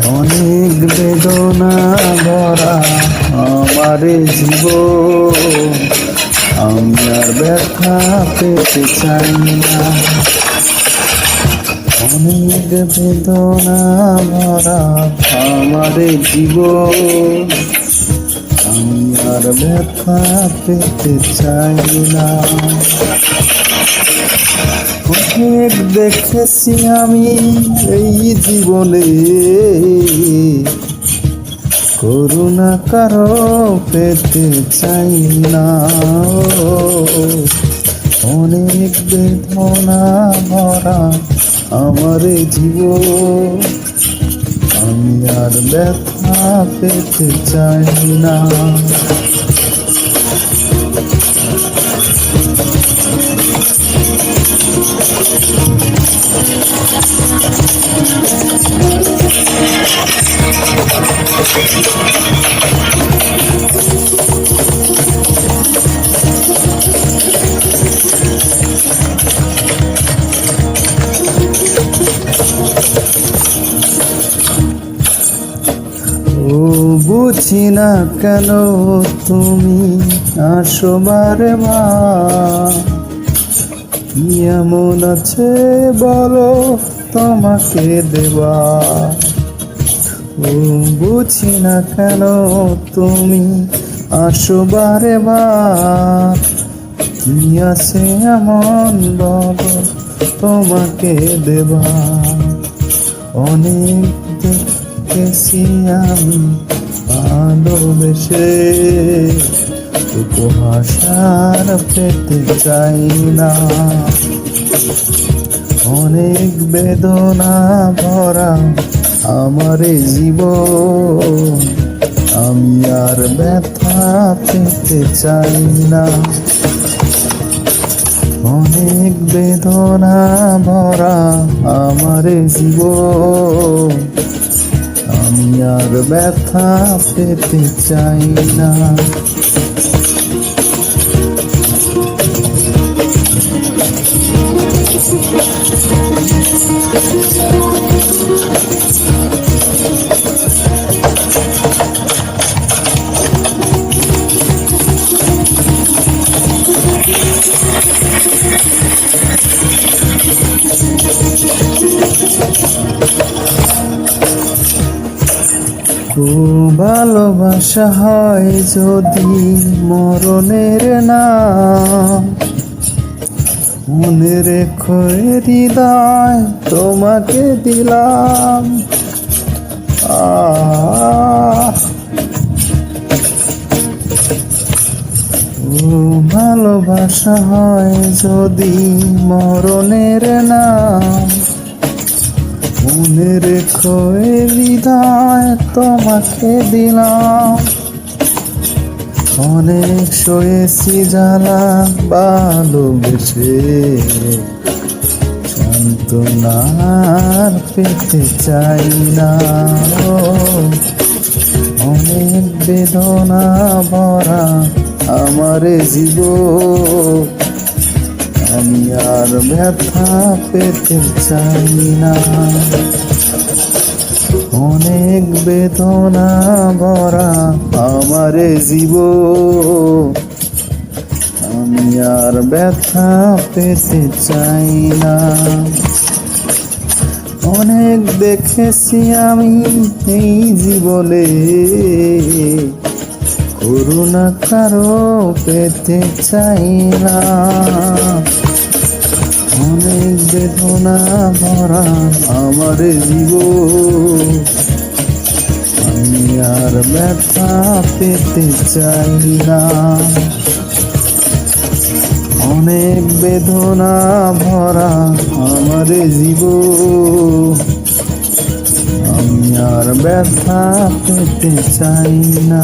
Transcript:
অনেক বেদনা ভরা আমার জীবন, আমি আর ব্যথা পেতে চাই না। অনেক বেদনা ভরা আমার জীবন, আমি আর ব্যথা পেতে চাই না। অনেক দেখেছি আমি এই জীবনে, করুণা কারো পেতে চাই না। অনেক বেদনা ভরা আমার জীবন, আমি আর ব্যথা পেতে চাই না। বুঝি না কেন তুমি আসো বারে বার, কি এমন আছে বলো তোমাকে দেবা। বুঝি না কেন তুমি আসো বারে বার, কি আছে এমন বলো তোমাকে দেবা। অনেক দেখেছি আমি ভালোবেসে, উপহার পেতে চাই না। অনেক বেদনা ভরা আমার জীবন, আমি আর ব্যথা পেতে চাই না। অনেক বেদনা ভরা আমার জীবন, আমি আর ব্যথা পেতে চাই না। ভালোবাসা হয় যদি মরণের নাম, মনে রেখো হৃদয় তোমাকে দিলাম। ভালোবাসা হয় যদি মরণের নাম, মনে রেখো হৃদয় তোমাকে দিলাম। অনেক সয়েছি জ্বালা ভালোবেসে, সান্ত্বনার পেতে চাই না। অনেক বেদনা ভরা আমার জীবন, আমি আর ব্যথা পেতে চাই না। অনেক বেদনা ভরা আমার জীবন, আমি আর ব্যথা পেতে চাই না। অনেক দেখেছি আমি এই জীবনে, করুণা কারো পেতে চাই না। অনেক বেদনা ভরা আমার জীবন, আমি আর ব্যথা পেতে চাই না। অনেক বেদনা ভরা আমার জীবন, আমি আর ব্যথা পেতে চাই না।